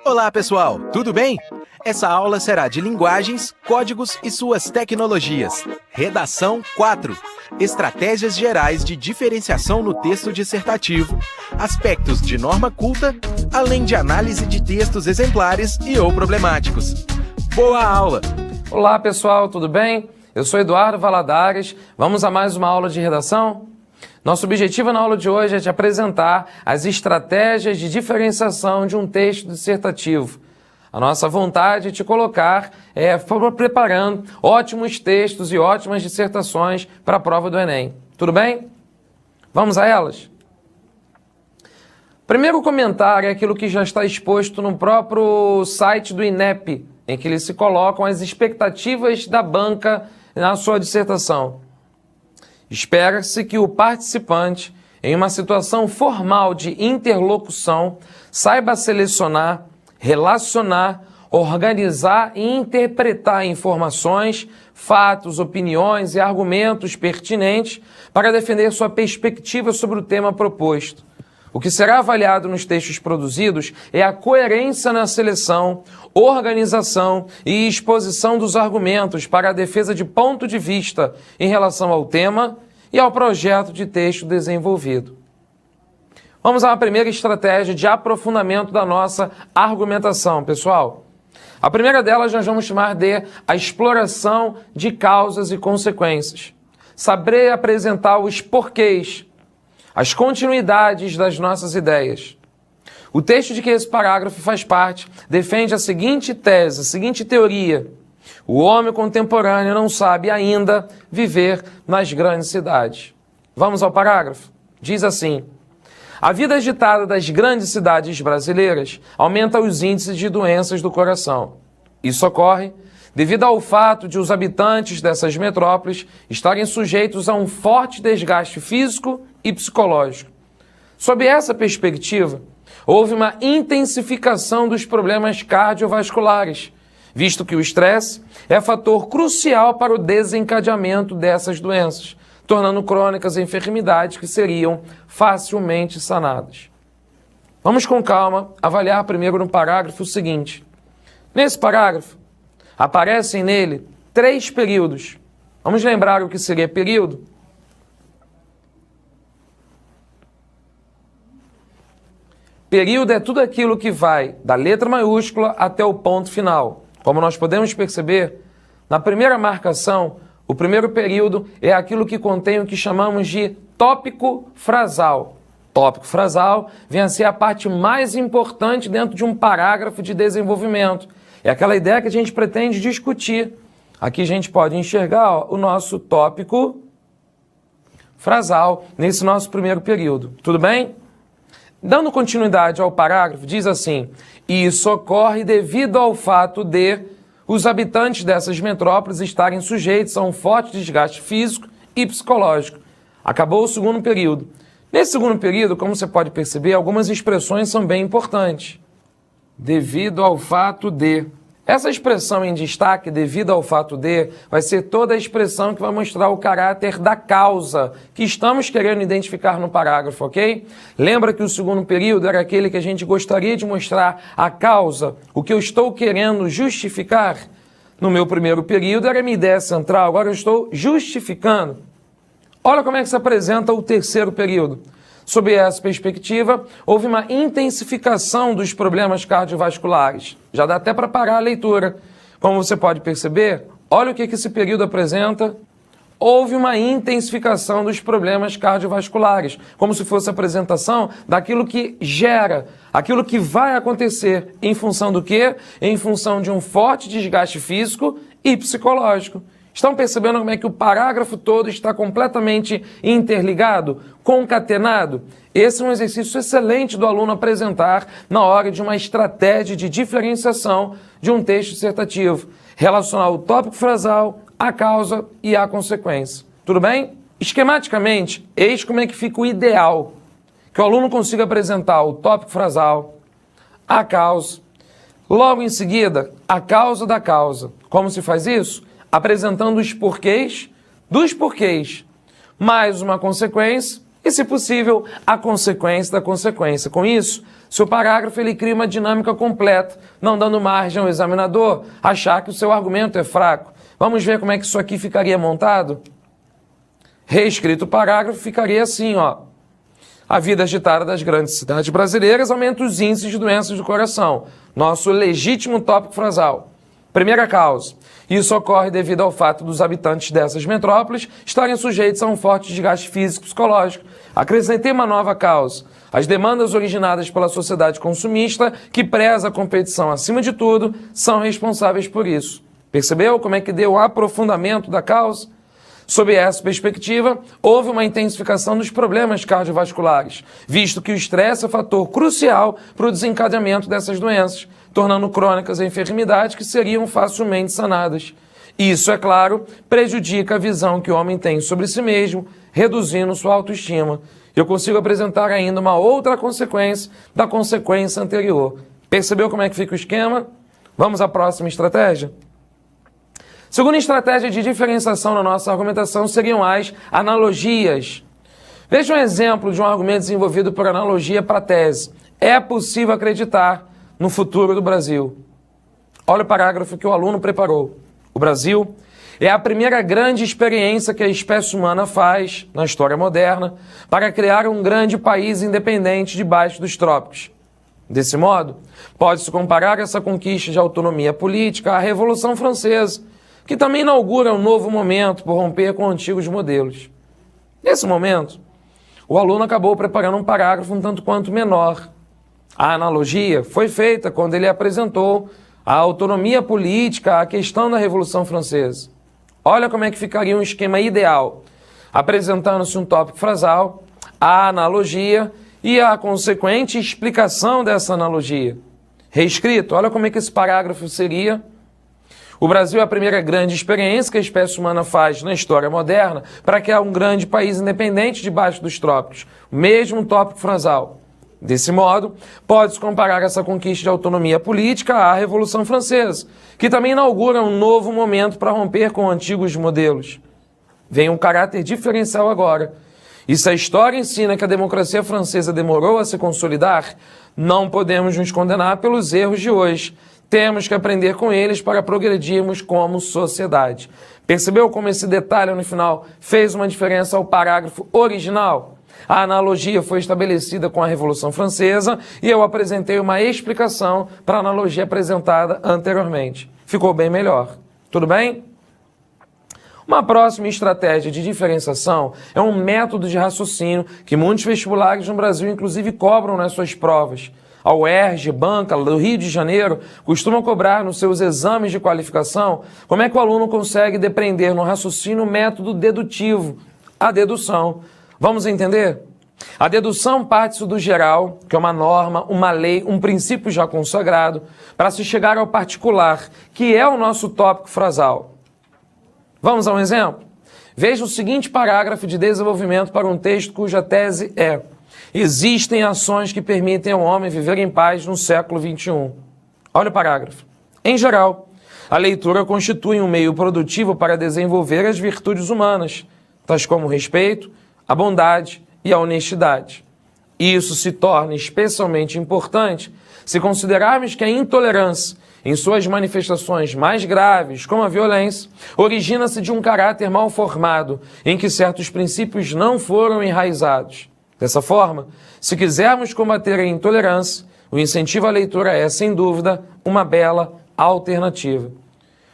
Olá, pessoal! Tudo bem? Essa aula será de linguagens, códigos e suas tecnologias. Redação 4. Estratégias gerais de diferenciação no texto dissertativo, aspectos de norma culta, além de análise de textos exemplares e ou problemáticos. Boa aula! Olá, pessoal, tudo bem? Eu sou Eduardo Valadares. Vamos a mais uma aula de redação? Nosso objetivo na aula de hoje é te apresentar as estratégias de diferenciação de um texto dissertativo. A nossa vontade é te colocar preparando ótimos textos e ótimas dissertações para a prova do Enem. Tudo bem? Vamos a elas? Primeiro comentário é aquilo que já está exposto no próprio site do INEP, em que eles se colocam as expectativas da banca na sua dissertação. Espera-se que o participante, em uma situação formal de interlocução, saiba selecionar, relacionar, organizar e interpretar informações, fatos, opiniões e argumentos pertinentes para defender sua perspectiva sobre o tema proposto. O que será avaliado nos textos produzidos é a coerência na seleção, organização e exposição dos argumentos para a defesa de ponto de vista em relação ao tema e ao projeto de texto desenvolvido. Vamos à primeira estratégia de aprofundamento da nossa argumentação, pessoal. A primeira delas nós vamos chamar de a exploração de causas e consequências. Saber apresentar os porquês, as continuidades das nossas ideias. O texto de que esse parágrafo faz parte defende a seguinte tese, a seguinte teoria. O homem contemporâneo não sabe ainda viver nas grandes cidades. Vamos ao parágrafo? Diz assim: a vida agitada das grandes cidades brasileiras aumenta os índices de doenças do coração. Isso ocorre devido ao fato de os habitantes dessas metrópoles estarem sujeitos a um forte desgaste físico e psicológico. Sob essa perspectiva, houve uma intensificação dos problemas cardiovasculares, visto que o estresse é fator crucial para o desencadeamento dessas doenças, tornando crônicas enfermidades que seriam facilmente sanadas. Vamos com calma avaliar primeiro no parágrafo o seguinte. Nesse parágrafo, aparecem nele 3 períodos. Vamos lembrar o que seria período? Período é tudo aquilo que vai da letra maiúscula até o ponto final. Como nós podemos perceber, na primeira marcação, o primeiro período é aquilo que contém o que chamamos de tópico frasal. Tópico frasal vem a ser a parte mais importante dentro de um parágrafo de desenvolvimento. É aquela ideia que a gente pretende discutir. Aqui a gente pode enxergar o nosso tópico frasal nesse nosso primeiro período. Tudo bem? Dando continuidade ao parágrafo, diz assim: isso ocorre devido ao fato de os habitantes dessas metrópoles estarem sujeitos a um forte desgaste físico e psicológico. Acabou o segundo período. Nesse segundo período, como você pode perceber, algumas expressões são bem importantes. Devido ao fato de. Essa expressão em destaque, devido ao fato de, vai ser toda a expressão que vai mostrar o caráter da causa que estamos querendo identificar no parágrafo, ok? Lembra que o segundo período era aquele que a gente gostaria de mostrar a causa, o que eu estou querendo justificar? No meu primeiro período era a minha ideia central, agora eu estou justificando. Olha como é que se apresenta o terceiro período. Sob essa perspectiva, houve uma intensificação dos problemas cardiovasculares. Já dá até para parar a leitura. Como você pode perceber, olha o que esse período apresenta. Houve uma intensificação dos problemas cardiovasculares, como se fosse a apresentação daquilo que gera, aquilo que vai acontecer. Em função do quê? Em função de um forte desgaste físico e psicológico. Estão percebendo como é que o parágrafo todo está completamente interligado, concatenado? Esse é um exercício excelente do aluno apresentar na hora de uma estratégia de diferenciação de um texto dissertativo. Relacionar o tópico frasal, a causa e a consequência. Tudo bem? Esquematicamente, eis como é que fica o ideal. Que o aluno consiga apresentar o tópico frasal, a causa, logo em seguida, a causa da causa. Como se faz isso? Apresentando os porquês dos porquês, mais uma consequência e, se possível, a consequência da consequência. Com isso, Seu parágrafo ele cria uma dinâmica completa, não dando margem ao examinador achar que o seu argumento é fraco. Vamos ver como é que isso aqui ficaria montado? Reescrito o parágrafo, ficaria assim, ó. A vida agitada das grandes cidades brasileiras aumenta os índices de doenças do coração. Nosso legítimo tópico frasal. Primeira causa. Isso ocorre devido ao fato dos habitantes dessas metrópoles estarem sujeitos a um forte desgaste físico e psicológico. Acrescentei uma nova causa. As demandas originadas pela sociedade consumista, que preza a competição acima de tudo, são responsáveis por isso. Percebeu como é que deu um aprofundamento da causa? Sob essa perspectiva, houve uma intensificação dos problemas cardiovasculares, visto que o estresse é fator crucial para o desencadeamento dessas doenças, tornando crônicas a enfermidades que seriam facilmente sanadas. Isso, é claro, prejudica a visão que o homem tem sobre si mesmo, reduzindo sua autoestima. Eu consigo apresentar ainda uma outra consequência da consequência anterior. Percebeu como é que fica o esquema? Vamos à próxima estratégia? Segunda estratégia de diferenciação na nossa argumentação seriam as analogias. Veja um exemplo de um argumento desenvolvido por analogia para a tese. É possível acreditar no futuro do Brasil. Olha o parágrafo que o aluno preparou. O Brasil é a primeira grande experiência que a espécie humana faz na história moderna para criar um grande país independente debaixo dos trópicos. Desse modo, pode-se comparar essa conquista de autonomia política à Revolução Francesa, que também inaugura um novo momento por romper com antigos modelos. Nesse momento, o aluno acabou preparando um parágrafo um tanto quanto menor. A analogia foi feita quando ele apresentou a autonomia política à questão da Revolução Francesa. Olha como é que ficaria um esquema ideal, apresentando-se um tópico frasal, a analogia e a consequente explicação dessa analogia. Reescrito, olha como é que esse parágrafo seria. O Brasil é a primeira grande experiência que a espécie humana faz na história moderna para criar um grande país independente debaixo dos trópicos. O mesmo tópico frasal. Desse modo, pode-se comparar essa conquista de autonomia política à Revolução Francesa, que também inaugura um novo momento para romper com antigos modelos. Vem um caráter diferencial agora. E se a história ensina que a democracia francesa demorou a se consolidar, não podemos nos condenar pelos erros de hoje. Temos que aprender com eles para progredirmos como sociedade. Percebeu como esse detalhe no final fez uma diferença ao parágrafo original? A analogia foi estabelecida com a Revolução Francesa e eu apresentei uma explicação para a analogia apresentada anteriormente. Ficou bem melhor. Tudo bem? Uma próxima estratégia de diferenciação é um método de raciocínio que muitos vestibulares no Brasil inclusive cobram nas suas provas. A UERJ, Banca, do Rio de Janeiro, costumam cobrar nos seus exames de qualificação como é que o aluno consegue depreender no raciocínio o método dedutivo, a dedução. Vamos entender? A dedução parte-se do geral, que é uma norma, uma lei, um princípio já consagrado, para se chegar ao particular, que é o nosso tópico frasal. Vamos a um exemplo? Veja o seguinte parágrafo de desenvolvimento para um texto cuja tese é: existem ações que permitem ao homem viver em paz no século XXI. Olha o parágrafo. Em geral, a leitura constitui um meio produtivo para desenvolver as virtudes humanas, tais como o respeito, a bondade e a honestidade. Isso se torna especialmente importante se considerarmos que a intolerância, em suas manifestações mais graves, como a violência, origina-se de um caráter mal formado, em que certos princípios não foram enraizados. Dessa forma, se quisermos combater a intolerância, o incentivo à leitura é, sem dúvida, uma bela alternativa.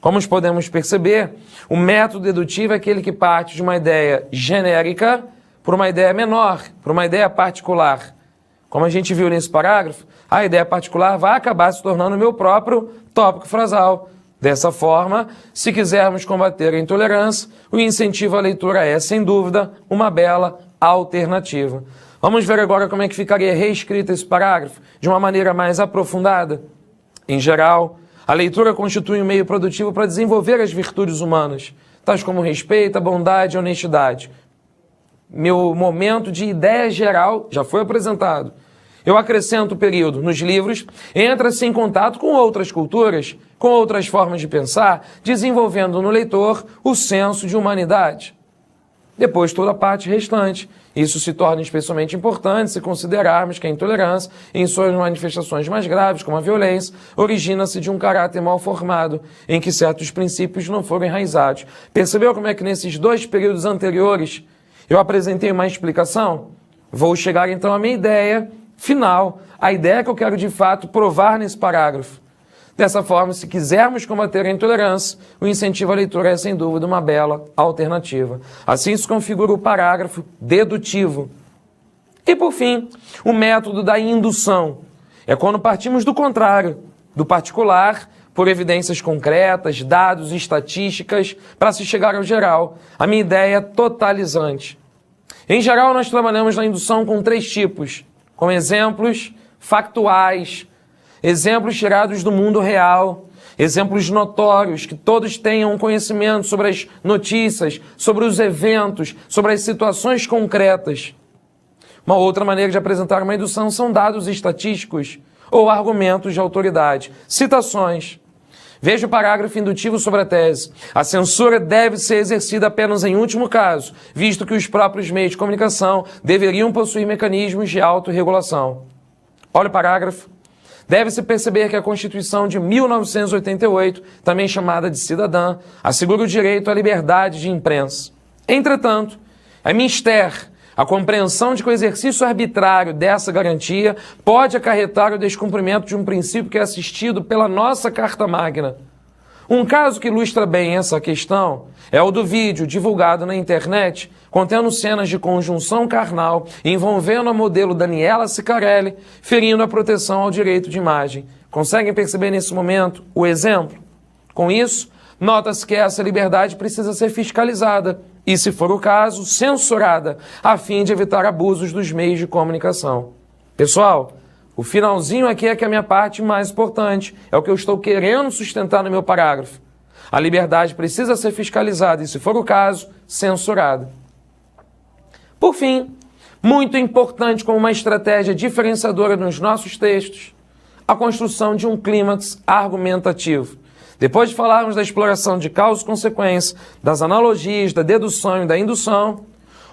Como podemos perceber, o método dedutivo é aquele que parte de uma ideia genérica para uma ideia menor, para uma ideia particular. Como a gente viu nesse parágrafo, a ideia particular vai acabar se tornando o meu próprio tópico frasal. Dessa forma, se quisermos combater a intolerância, o incentivo à leitura é, sem dúvida, uma bela alternativa. Vamos ver agora como é que ficaria reescrito esse parágrafo de uma maneira mais aprofundada. Em geral, a leitura constitui um meio produtivo para desenvolver as virtudes humanas, tais como o respeito, a bondade e a honestidade. Meu momento de ideia geral já foi apresentado. Eu acrescento o período nos livros, entra-se em contato com outras culturas, com outras formas de pensar, desenvolvendo no leitor o senso de humanidade. depois toda a parte restante. Isso se torna especialmente importante se considerarmos que a intolerância, em suas manifestações mais graves, como a violência, origina-se de um caráter mal formado, em que certos princípios não foram enraizados. Percebeu como é que nesses dois períodos anteriores eu apresentei uma explicação? Vou chegar então à minha ideia final, a ideia que eu quero de fato provar nesse parágrafo. Dessa forma, se quisermos combater a intolerância, o incentivo à leitura é, sem dúvida, uma bela alternativa. Assim se configura o parágrafo dedutivo. E, por fim, o método da indução. É quando partimos do contrário, do particular, por evidências concretas, dados e estatísticas, para se chegar ao geral. A minha ideia é totalizante. Em geral, nós trabalhamos na indução com 3 tipos, com exemplos factuais, exemplos tirados do mundo real, exemplos notórios, que todos tenham um conhecimento sobre as notícias, sobre os eventos, sobre as situações concretas. Uma outra maneira de apresentar uma indução são dados estatísticos ou argumentos de autoridade, citações. Veja o parágrafo indutivo sobre a tese. A censura deve ser exercida apenas em último caso, visto que os próprios meios de comunicação deveriam possuir mecanismos de autorregulação. Olha o parágrafo. Deve-se perceber que a Constituição de 1988, também chamada de cidadã, assegura o direito à liberdade de imprensa. Entretanto, é mister a compreensão de que o exercício arbitrário dessa garantia pode acarretar o descumprimento de um princípio que é assistido pela nossa Carta Magna. Um caso que ilustra bem essa questão é o do vídeo divulgado na internet contendo cenas de conjunção carnal envolvendo a modelo Daniela Sicarelli, ferindo a proteção ao direito de imagem. Conseguem perceber nesse momento o exemplo? Com isso, nota-se que essa liberdade precisa ser fiscalizada e, se for o caso, censurada, a fim de evitar abusos dos meios de comunicação. Pessoal, o finalzinho aqui é que é a minha parte mais importante, é o que eu estou querendo sustentar no meu parágrafo. A liberdade precisa ser fiscalizada e, se for o caso, censurada. Por fim, muito importante como uma estratégia diferenciadora nos nossos textos, a construção de um clímax argumentativo. Depois de falarmos da exploração de causa e consequência, das analogias, da dedução e da indução,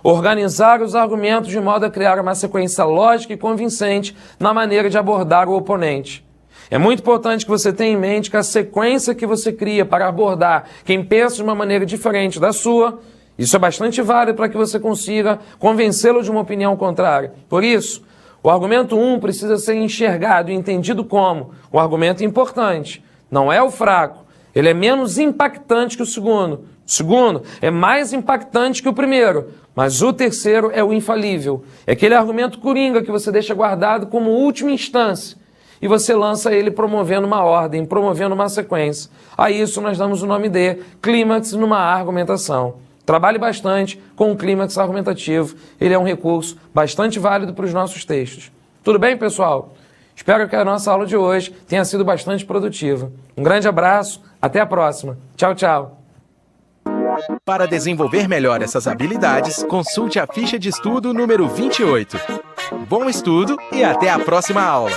organizar os argumentos de modo a criar uma sequência lógica e convincente na maneira de abordar o oponente. É muito importante que você tenha em mente que a sequência que você cria para abordar quem pensa de uma maneira diferente da sua, isso é bastante válido para que você consiga convencê-lo de uma opinião contrária. Por isso, o argumento 1 precisa ser enxergado e entendido como o argumento importante. Não é o fraco, ele é menos impactante que o segundo. O segundo é mais impactante que o primeiro, mas o terceiro é o infalível. É aquele argumento coringa que você deixa guardado como última instância e você lança ele promovendo uma ordem, promovendo uma sequência. A isso nós damos o nome de clímax numa argumentação. Trabalhe bastante com o clímax argumentativo, ele é um recurso bastante válido para os nossos textos. Tudo bem, pessoal? Espero que a nossa aula de hoje tenha sido bastante produtiva. Um grande abraço, até a próxima. Tchau, tchau. Para desenvolver melhor essas habilidades, consulte a ficha de estudo número 28. Bom estudo e até a próxima aula!